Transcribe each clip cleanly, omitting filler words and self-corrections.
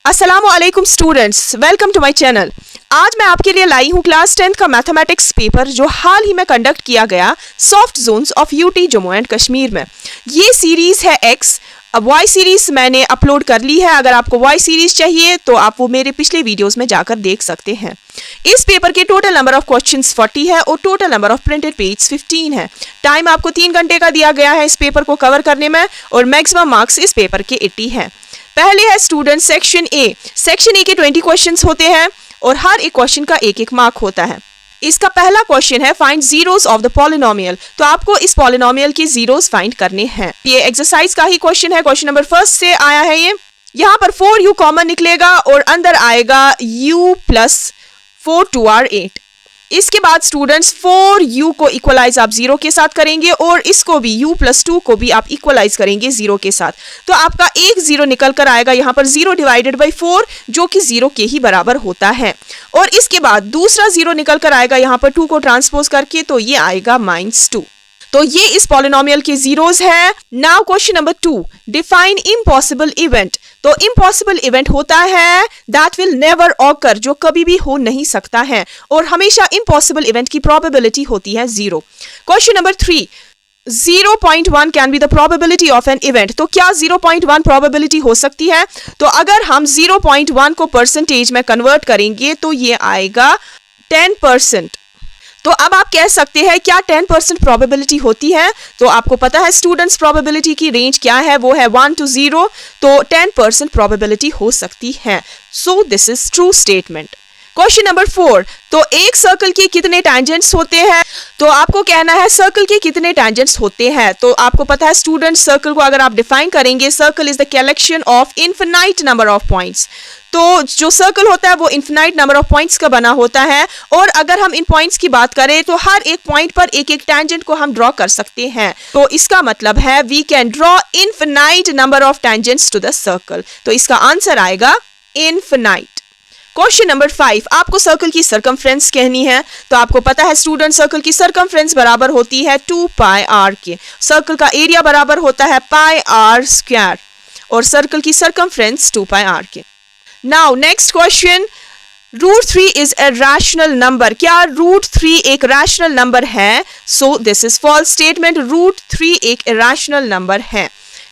अस्सलामुअलैकुम students, welcome to my channel. आज मैं आपके लिए लाई हूँ क्लास 10th का मैथमेटिक्स पेपर जो हाल ही में कंडक्ट किया गया soft zones of UT Jammu and Kashmir में। ये सीरीज है एक्स। अब वाई सीरीज मैंने अपलोड कर ली है। अगर आपको वाई सीरीज चाहिए तो आप वो मेरे पिछले वीडियोस में जाकर देख सकते हैं। इस पेपर के टोटल नंबर ऑफ क्वेश्चंस 40 है और total number of printed page 15 है। टाइम आपको 3 घंटे का दिया गया है इस पेपर को कवर करने में और मैक्सिमम मार्क्स इस पेपर के 80 हैं। पहले है student section A. Section A के 20 क्वेश्चंस होते हैं और हर एक क्वेश्चन का एक मार्क होता है। इसका पहला क्वेश्चन है find zeros of the polynomial. तो आपको इस पॉलिनोमियल के जीरोस फाइंड करने हैं। ये एक्सरसाइज का ही क्वेश्चन है। क्वेश्चन नंबर 1 से आया है ये। यहाँ पर 4u कॉमन निकलेगा और अंदर आएगा u प्लस 4 2r 8। इसके बाद स्टूडेंट्स 4u को इक्वलाइज आप 0 के साथ करेंगे और इसको भी u प्लस 2 को भी आप इक्वलाइज करेंगे 0 के साथ। तो आपका एक 0 निकल कर आएगा यहाँ पर 0 डिवाइडेड बाई 4 जो कि 0 के ही बराबर होता है। और इसके बाद दूसरा 0 निकल कर आएगा यहाँ पर 2 को ट्रांसपोज करके, तो ये आएगा -2। तो ये इस पॉलिनोमियल के जीरोस है। Now question number 2, define impossible event. तो इम्पॉसिबल इवेंट होता है दैट विल नेवर ऑकर, जो कभी भी हो नहीं सकता है और हमेशा इम्पॉसिबल इवेंट की प्रोबेबिलिटी होती है 0। Question number 3, 0.1 can be the probability of an event. तो क्या 0.1 प्रोबेबिलिटी हो सकती है? तो अगर हम 0.1 को परसेंटेज में कन्वर्ट करेंगे तो ये आएगा 10%। तो अब आप कह सकते हैं क्या 10% प्रोबेबिलिटी होती है? तो आपको पता है स्टूडेंट्स प्रोबेबिलिटी की रेंज क्या है, वो है 1 to 0। तो 10% प्रोबेबिलिटी हो सकती है। So this is true statement. Question number 4, तो एक सर्कल के कितने टैंजेंट्स होते हैं? तो आपको कहना है सर्कल के कितने टैंजेंट्स होते हैं। तो आपको पता है स्टूडेंट्स सर्कल को अगर आप डिफाइन करेंगे, circle is the collection of infinite number of points. तो जो सर्कल होता है वो इनफिनाइट नंबर ऑफ पॉइंट्स का बना होता है और अगर हम इन पॉइंट्स की बात करें तो हर एक पॉइंट पर एक एक टैंजेंट को हम ड्रॉ कर सकते हैं। तो इसका मतलब है we can draw infinite number of tangents to the circle. तो इसका आंसर आएगा इनफिनाइट। क्वेश्चन नंबर 5, आपको सर्कल की सरकमफ्रेंस कहनी है। तो आपको पता है स्टूडेंट सर्कल की सरकमफ्रेंस बराबर होती है 2πr के। सर्कल का एरिया बराबर होता है πr² और सर्कल की सरकमफ्रेंस 2πr के। Now next question, √3 is a rational number. क्या √3 एक रैशनल नंबर है? So this is false statement. √3 एक इरैशनल नंबर है।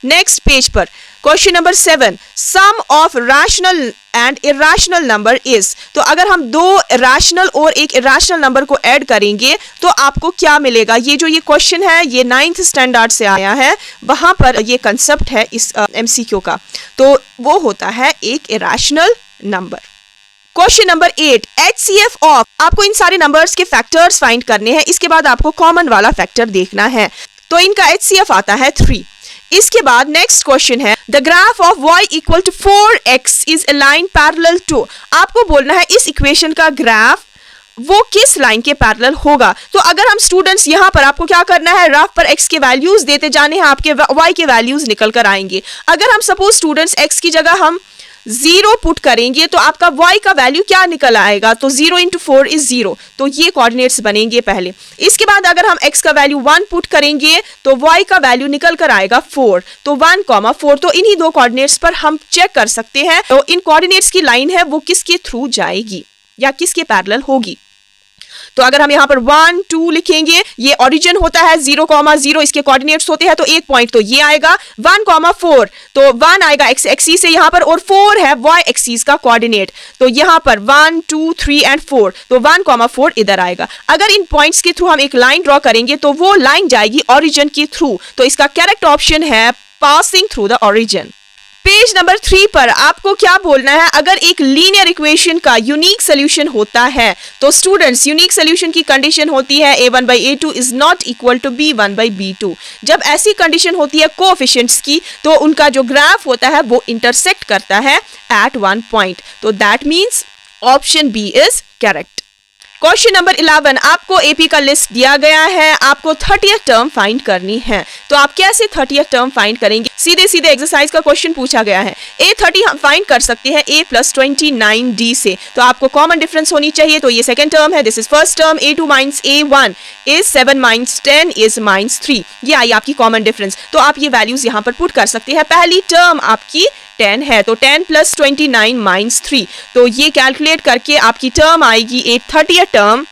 नेक्स्ट पेज पर question number 7, sum of rational and irrational number is. तो अगर हम दो रैशनल और एक इरैशनल नंबर को ऐड करेंगे तो आपको क्या मिलेगा? ये जो ये क्वेश्चन है ये 9th स्टैंडर्ड से आया है, वहां पर ये कंसेप्ट है इस MCQ का। तो वो होता है एक irrational number. Question number 8, HCF of. आपको इन सारे नंबर्स के फैक्टर्स फाइंड करने हैं। इसके बाद आपको कॉमन वाला फैक्टर देखना है। तो इनका HCF आता है 3। इसके बाद नेक्स्ट क्वेश्चन है the graph of y equal to 4x is a line parallel to. आपको बोलना है इस इक्वेशन का ग्राफ वो किस लाइन के पैरेलल होगा। तो अगर हम स्टूडेंट्स यहाँ पर आपको क्या करना है, ग्राफ पर x के वैल्यूज देते जाने हैं, आपके y के वैल्यूज निकल कर आएंगे। अगर हम सपोज स्टूडेंट्स x की जगह हम 0 पुट करेंगे तो आपका y का वैल्यू क्या निकल आएगा? तो 0 × 4 इज 0। तो ये कोऑर्डिनेट्स बनेंगे पहले। इसके बाद अगर हम x का वैल्यू 1 पुट करेंगे तो y का वैल्यू निकल कर आएगा 4। तो 1, 4। तो इन्हीं दो कोऑर्डिनेट्स पर हम चेक कर सकते हैं तो इन कोऑर्डिनेट्स की लाइन है वो किसके थ्रू जाएगी या किसके पैरेलल होगी। तो अगर हम यहाँ पर 1, 2 लिखेंगे, ये ओरिजिन होता है 0, 0, इसके कोऑर्डिनेट्स होते हैं तो एक पॉइंट तो ये आएगा 1, 4। तो 1 आएगा x एक्सिस से यहाँ पर और 4 है y एक्सिस का कोऑर्डिनेट। तो यहाँ पर 1, 2, 3 एंड 4। तो 1, 4 इधर आएगा। अगर इन पॉइंट्स के थ्रू हम एक लाइन ड्रॉ करेंगे तो वो लाइन जाएगी ओरिजिन के थ्रू। तो इसका करेक्ट ऑप्शन है passing through the origin. Page number 3 पर आपको क्या बोलना है, अगर एक लीनियर इक्वेशन का यूनिक सोल्यूशन होता है तो स्टूडेंट्स यूनिक सोल्यूशन की कंडीशन होती है a1/a2 is not equal to b1/b2। जब ऐसी कंडीशन होती है कोएफिशिएंट्स की तो उनका जो ग्राफ होता है वो इंटरसेक्ट करता है एट वन पॉइंट। तो that means option B is correct. Question number 11, आपको एपी का लिस्ट दिया गया है, आपको 30th टर्म फाइंड करनी है। तो आप कैसे 30th टर्म फाइंड करेंगे? सीधे सीधे एक्सरसाइज का क्वेश्चन पूछा गया है। A30 हम फाइंड कर सकते हैं A + 29D से, तो आपको कॉमन डिफरेंस होनी चाहिए। तो ये सेकंड टर्म है, this is first term. A2 - A1 is 7 - 10 is -3। ये आई आपकी कॉमन डिफरेंस। तो आप ये वैल्यूज यहाँ पर पुट कर सकते हैं। पहली टर्म आपकी 10 है, तो 10 + 29 - 3, तो ये कैलकुलेट करके आपकी टर्म आएगी 30th टर्म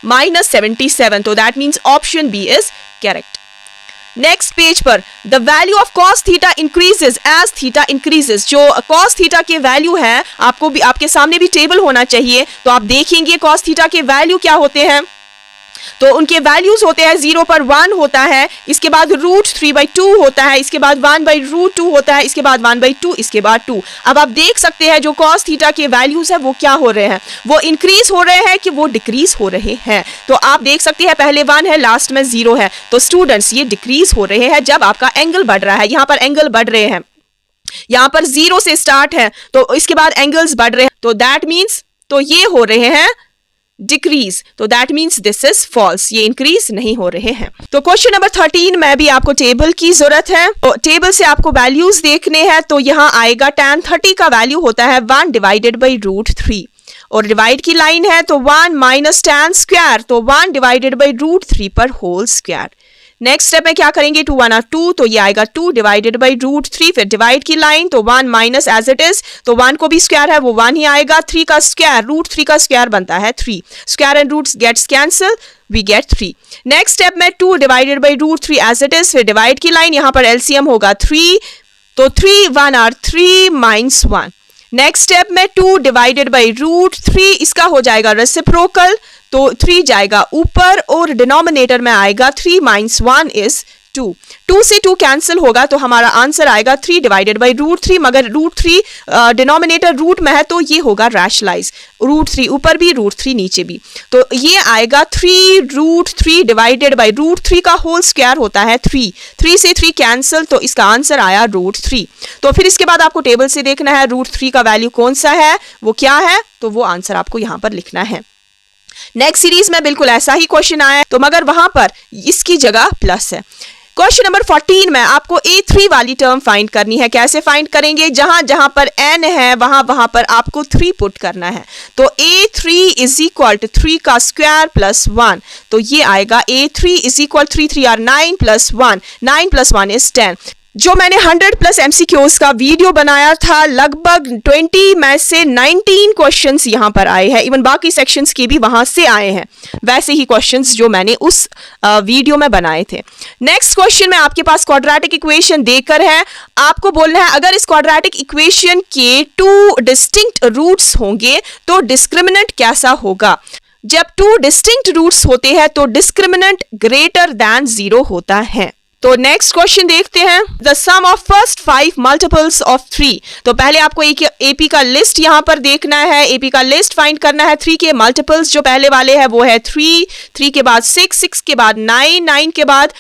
-77। तो that means option B is correct. Next page पर, the value of cos theta increases as theta increases. जो cos थीटा के वैल्यू है, आपको भी आपके सामने भी टेबल होना चाहिए, तो आप देखेंगे cos थीटा के वैल्यू क्या होते हैं। तो उनके वैल्यूज होते हैं 0 पर 1 होता है, इसके बाद √3/2 होता है, इसके बाद 1/√2 होता है, इसके बाद 1/2, इसके बाद 2। अब आप देख सकते हैं जो cos थीटा के वैल्यूज है वो क्या हो रहे हैं, वो इंक्रीज हो रहे हैं कि वो डिक्रीज हो रहे हैं। तो आप देख सकते हैं पहले 1 है, लास्ट में 0 है, तो स्टूडेंट्स ये डिक्रीज हो रहे हैं जब आपका एंगल बढ़ रहा है। यहाँ पर एंगल बढ़ रहे हैं, यहाँ पर 0 से स्टार्ट है, तो इसके बाद एंगल्स बढ़ रहे हैं, तो दैट मीन्स तो ये हो रहे हैं डिक्रीज, तो that means this is false, ये इंक्रीज नहीं हो रहे हैं। तो क्वेश्चन नंबर 13 में भी आपको टेबल की जरूरत है, तो टेबल से आपको वैल्यूज देखने हैं। तो यहाँ आएगा tan 30 का वैल्यू होता है 1 / √3, और डिवाइड की लाइन है तो 1 - tan स्क्वायर, तो 1 / √3 पर होल स्क्वायर। नेक्स्ट स्टेप में क्या करेंगे, 2 1 2, तो ये आएगा 2 / √3, फिर डिवाइड की लाइन तो 1 माइनस एज इट इज, तो 1 को भी स्क्वायर है वो 1 ही आएगा। 3 का स्क्वायर, √3 का स्क्वायर बनता है 3, square and roots gets cancel, we get 3। Next step में 2 / √3 एज इट इज, फिर डिवाइड की लाइन, यहाँ पर एलसीएम होगा 3, तो 3 1 are 3 - 1। नेक्स्ट स्टेप में 2 / √3, इसका हो जाएगा रेसिप्रोकल, तो 3 जाएगा ऊपर और डिनोमिनेटर में आएगा 3 - 1 is 2। 2 से 2 कैंसिल होगा, तो हमारा आंसर आएगा 3 / √3, मगर √3 डिनोमिनेटर रूट में है तो ये होगा रैशनलाइज, √3 ऊपर भी √3 नीचे भी, तो ये आएगा 3 √3 / √3 का होल स्क्वायर होता है 3। 3 से 3 कैंसिल, तो इसका आंसर आया √3। तो फिर इसके बाद आपको टेबल से देखना है √3 का वैल्यू कौन सा है, वो क्या है, तो वो आंसर आपको यहाँ पर लिखना है। नेक्स्ट सीरीज में बिल्कुल ऐसा ही क्वेश्चन आया, तो मगर वहां पर इसकी जगह प्लस है। क्वेश्चन नंबर 14 में आपको A3 वाली टर्म फाइंड करनी है। कैसे फाइंड करेंगे, जहां जहां पर n है वहां वहां पर आपको 3 पुट करना है। तो A3 = 3 का स्क्वायर + 1, तो ये आएगा A3 = 3 3 are 9 + 1, 9 + 1 is 10। जो मैंने 100+ MCQs का वीडियो बनाया था, लगभग 20 में से 19 क्वेश्चंस यहाँ पर आए हैं, इवन बाकी सेक्शंस के भी वहां से आए हैं, वैसे ही क्वेश्चंस जो मैंने उस वीडियो में बनाए थे। नेक्स्ट क्वेश्चन में आपके पास क्वाड्रेटिक इक्वेशन देकर है, आपको बोलना है अगर इस क्वाड्रेटिक इक्वेशन के 2 डिस्टिंक्ट रूट्स होंगे तो डिस्क्रिमिनेंट कैसा होगा। जब 2 डिस्टिंक्ट रूट्स होते हैं तो डिस्क्रिमिनेंट ग्रेटर दैन 0 होता है। तो नेक्स्ट क्वेश्चन देखते हैं, the sum of first 5 multiples of 3। तो पहले आपको एक एपी का लिस्ट यहां पर देखना है, एपी का लिस्ट फाइंड करना है। 3 के मल्टीपल्स जो पहले वाले हैं वो है 3, 3 के बाद 6, 6 के बाद 9, 9 के बाद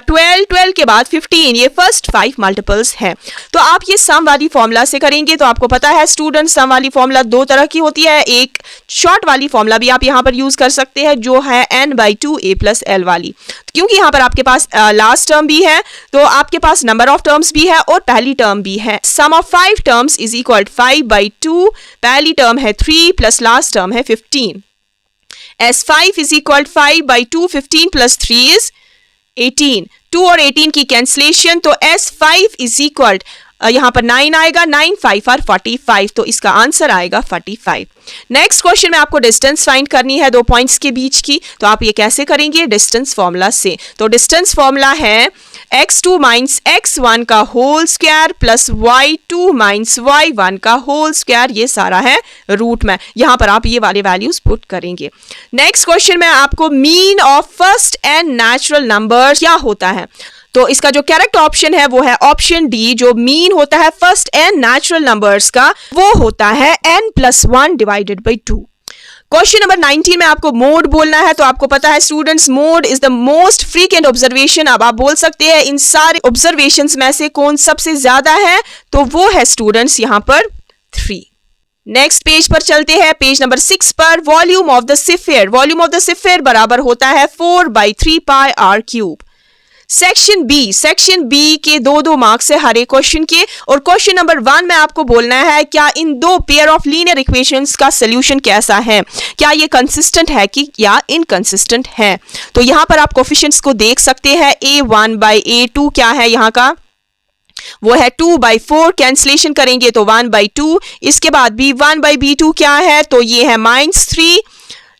12, 12 के बाद 15, ये फर्स्ट 5 मल्टीपल्स हैं। तो आप ये सम वाली फॉर्मूला से करेंगे, तो आपको पता है स्टूडेंट सम वाली फॉर्मूला 2 तरह की होती है, एक शॉर्ट वाली फॉर्मूला भी आप यहां पर यूज कर सकते हैं जो है n/2 a + l वाली, क्योंकि यहां पर आपके पास लास्ट टर्म भी है तो आपके पास नंबर ऑफ टर्म्स भी है और पहली टर्म भी है। सम ऑफ 5 टर्म्स = 5/2, पहली टर्म है 3 प्लस लास्ट टर्म है 15। as 5 = 5/2, 15 + 3 is 18, 2 और 18 की कैंसलेशन, तो as 5 यहां पर 9 आएगा, 9 5 are 45, तो इसका आंसर आएगा 45। नेक्स्ट क्वेश्चन में आपको डिस्टेंस फाइंड करनी है 2 पॉइंट्स के बीच की, तो आप ये कैसे करेंगे, डिस्टेंस फॉर्मूला से। तो डिस्टेंस फॉर्मूला है x2 - x1 का होल स्क्वायर + y2 - y1 का होल स्क्वायर, ये सारा है रूट में, यहां पर आप ये वाले वैल्यूज पुट करेंगे। नेक्स्ट क्वेश्चन में आपको mean of first n natural number क्या होता है, तो इसका जो करेक्ट ऑप्शन है वो है ऑप्शन डी, जो मीन होता है फर्स्ट n नेचुरल नंबर्स का वो होता है n + 1 / 2। क्वेश्चन नंबर 19 में आपको मोड बोलना है, तो आपको पता है students mode is the most frequent observation. अब आप बोल सकते हैं इन सारे ऑब्जर्वेशंस में से कौन सबसे ज्यादा है, तो वो है स्टूडेंट्स यहाँ पर 3। नेक्स्ट पेज पर चलते हैं, पेज नंबर 6 पर। Volume of the sphere, volume of the sphere बराबर होता है 4/3 पाई r क्यूब। सेक्शन बी के दो मार्क्स है हर एक क्वेश्चन के, और क्वेश्चन नंबर 1 में आपको बोलना है क्या इन दो पेयर ऑफ लीनियर इक्वेशंस का सोल्यूशन कैसा है, क्या ये कंसिस्टेंट है कि या इनकंसिस्टेंट है। तो यहां पर आप कोफिशिएंट्स को देख सकते हैं। a1/a2 क्या है यहाँ का, वो है 2/4, कैंसलेशन करेंगे तो 1/2। इसके बाद b1/b2 क्या है, तो ये है -3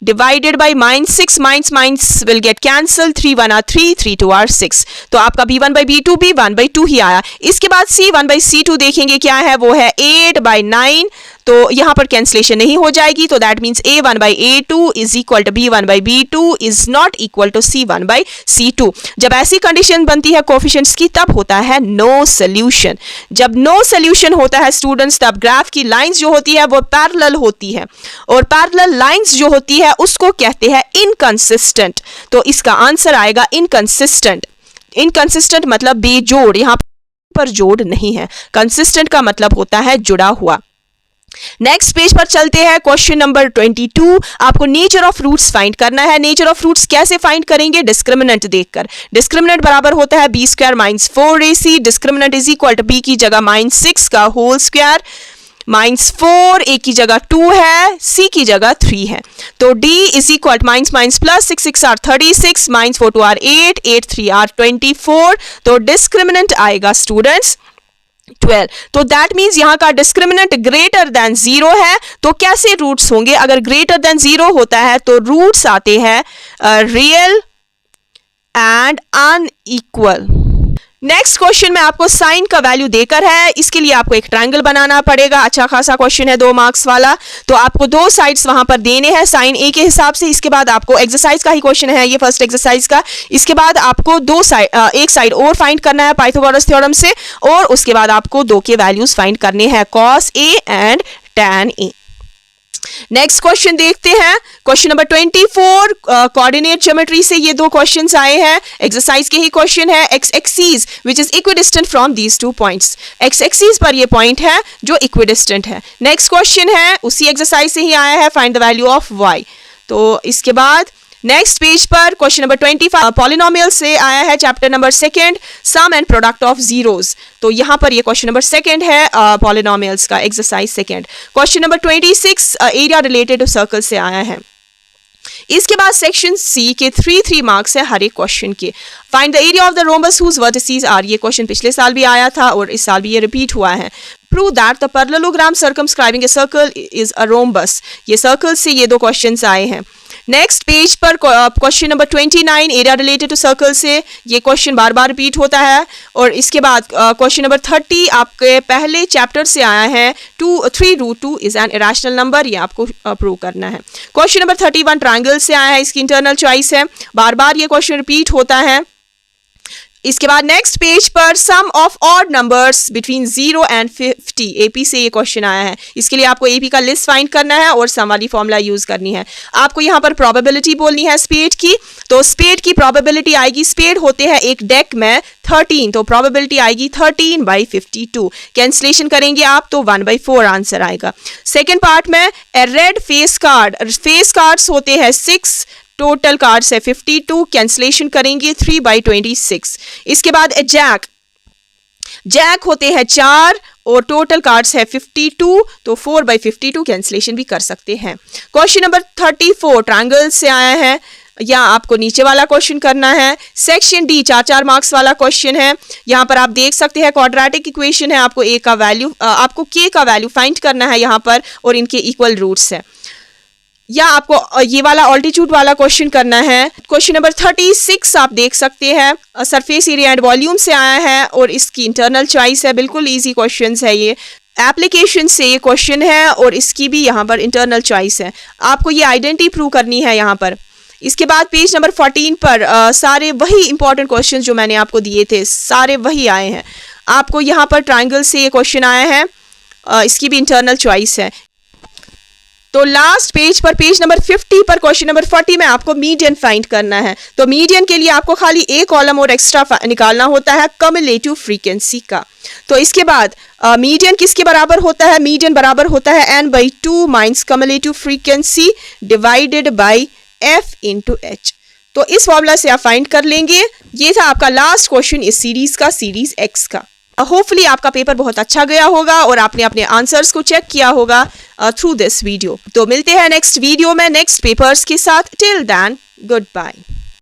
divided by -6, minus will get cancel, 3 1 are 3, 3 2 are 6। तो आपका b1/b2 भी 1/2 ही आया। इसके बाद c1/c2 देखेंगे क्या है, वो है 8/9। तो यहां पर कैंसलेशन नहीं हो जाएगी, तो that means a1/a2 is equal to b1/b2 is not equal to c1/c2। जब ऐसी कंडीशन बनती है कोफिशिएंट्स की, तब होता है नो सोल्यूशन। जब नो सोल्यूशन होता है स्टूडेंट्स, तब ग्राफ की लाइंस जो होती है वो पैरेलल होती है, और पैरेलल लाइंस जो होती है उसको कहते हैं इनकंसिस्टेंट। तो इसका आंसर आएगा इनकंसिस्टेंट। इनकंसिस्टेंट मतलब बेजोड़, यहां पर जोड़ नहीं है। कंसिस्टेंट का मतलब होता है जुड़ा हुआ। नेक्स्ट पेज पर चलते हैं, क्वेश्चन नंबर 22। आपको नेचर ऑफ रूट्स फाइंड करना है। नेचर ऑफ रूट्स कैसे फाइंड करेंगे, डिस्क्रिमिनेंट देखकर। डिस्क्रिमिनेंट बराबर होता है b² - 4ac। Discriminant is equal to b की जगह -6 का होल स्क्वायर, -4, a की जगह 2 है, c की जगह 3 है। तो d is equal to minus plus 6 6 are 36, -4 2 are 8, 8 3 are 24। तो डिस्क्रिमिनेंट आएगा स्टूडेंट्स 12। तो दैट मीन्स यहां का डिस्क्रिमिनेंट ग्रेटर देन 0 है। तो कैसे रूट्स होंगे, अगर ग्रेटर देन 0 होता है तो रूट्स आते हैं real and unequal. Next question में आपको साइन का वैल्यू देकर है, इसके लिए आपको एक ट्रायंगल बनाना पड़ेगा। अच्छा खासा क्वेश्चन है, 2 मार्क्स वाला। तो आपको 2 साइड्स वहां पर देने हैं साइन ए के हिसाब से। इसके बाद आपको एक्सरसाइज का ही क्वेश्चन है ये, फर्स्ट एक्सरसाइज का। इसके बाद आपको एक साइड और फाइंड करना है पाइथागोरस थ्योरम से, और उसके बाद आपको 2 के वैल्यूज फाइंड करने हैं, cos A and tan A. Next question देखते हैं, क्वेश्चन नंबर 24। कोऑर्डिनेट ज्योमेट्री से ये 2 क्वेश्चंस आए हैं, एक्सरसाइज के ही क्वेश्चन है। X axis which is equidistant from these 2 points. X axis पर ये पॉइंट है जो इक्विडिस्टेंट है। नेक्स्ट क्वेश्चन है उसी एक्सरसाइज से ही आया है, find the value of Y. तो इसके बाद नेक्स्ट पेज पर क्वेश्चन नंबर 25 पॉलिनोमियल से आया है, chapter number 2 sum and product of zeros. तो यहां पर ये क्वेश्चन नंबर 2 है पॉलिनोमियल्स का, exercise 2। Question number 26 area related to circle से आया है। इसके बाद सेक्शन सी के 3 मार्क्स है हर एक क्वेश्चन के। Find the area of the rhombus whose vertices are. ये क्वेश्चन पिछले साल भी आया था और इस साल भी ये रिपीट हुआ है। Prove that the parallelogram circumscribing a circle is a rhombus. ये सर्कल से ये 2 क्वेश्चंस आए हैं। नेक्स्ट पेज पर question number 29 area related to circle से, ये क्वेश्चन बार बार रिपीट होता है। और इसके बाद क्वेश्चन नंबर 30 आपके पहले चैप्टर से आया है, 3√2 इज एन इरेशनल नंबर। ये आपको प्रूव करना है। क्वेश्चन नंबर 31 ट्रायंगल से आया है, इसकी इंटरनल चॉइस है, बार बार ये क्वेश्चन रिपीट होता है। इसके बाद नेक्स्ट पेज पर sum of odd numbers between 0 and 50, AP से ये क्वेश्चन आया है। इसके लिए आपको एपी का लिस्ट फाइंड करना है और सम वाली फॉर्मूला यूज करनी है। आपको यहाँ पर प्रोबेबिलिटी बोलनी है स्पेड की। तो स्पेड की प्रोबेबिलिटी आएगी, स्पेड होते हैं एक डेक में 13, तो प्रोबेबिलिटी आएगी 13/52। कैंसलेशन करेंगे आप तो 1/4 आंसर आएगा। सेकेंड पार्ट में ए रेड फेस कार्ड्स होते हैं 6, टोटल कार्ड्स है 52, कैंसलेशन करेंगे 3/26। इसके बाद जैक होते हैं 4 और टोटल कार्ड्स है 52, तो 4/52 कैंसलेशन भी कर सकते हैं। क्वेश्चन नंबर 34 ट्रायंगल से आया है, या आपको नीचे वाला क्वेश्चन करना है। सेक्शन डी 4 मार्क्स वाला क्वेश्चन है। यहाँ पर आप देख सकते हैं क्वाड्रेटिक इक्वेशन है, आपको आपको के का वैल्यू फाइंड करना है यहाँ पर, और इनके इक्वल रूट्स है। या आपको ये वाला ऑल्टीट्यूड वाला क्वेश्चन करना है। क्वेश्चन नंबर 36 आप देख सकते हैं, सरफेस एरिया एंड वॉल्यूम से आया है और इसकी इंटरनल चॉइस है। बिल्कुल इजी क्वेश्चंस है ये, एप्लीकेशन से ये क्वेश्चन है और इसकी भी यहाँ पर इंटरनल चॉइस है। आपको ये आइडेंटिटी प्रूव करनी है यहाँ पर। इसके बाद पेज नंबर 14 पर सारे वही इंपॉर्टेंट क्वेश्चन जो मैंने आपको दिए थे सारे वही आए हैं। आपको यहाँ पर ट्रायंगल से ये क्वेश्चन आया है, इसकी भी इंटरनल चॉइस है। तो लास्ट पेज पर, पेज नंबर 50 पर क्वेश्चन नंबर 40 में आपको मीडियन फाइंड करना है। तो मीडियन के लिए आपको खाली एक कॉलम और एक्स्ट्रा निकालना होता है कम्युलेटिव फ्रीक्वेंसी का। तो इसके बाद मीडियन किसके बराबर होता है? मीडियन बराबर होता है n/2 minus cumulative frequency divided by f into h। तो इस फॉर्मूला से आप फाइंड कर लेंगे। ये था आपका लास्ट क्वेश्चन इस सीरीज का, सीरीज एक्स का। होपफुली आपका पेपर बहुत अच्छा गया होगा और आपने अपने आंसर्स को चेक किया होगा थ्रू दिस वीडियो। तो मिलते हैं नेक्स्ट वीडियो में नेक्स्ट पेपर्स के साथ। Till then good bye.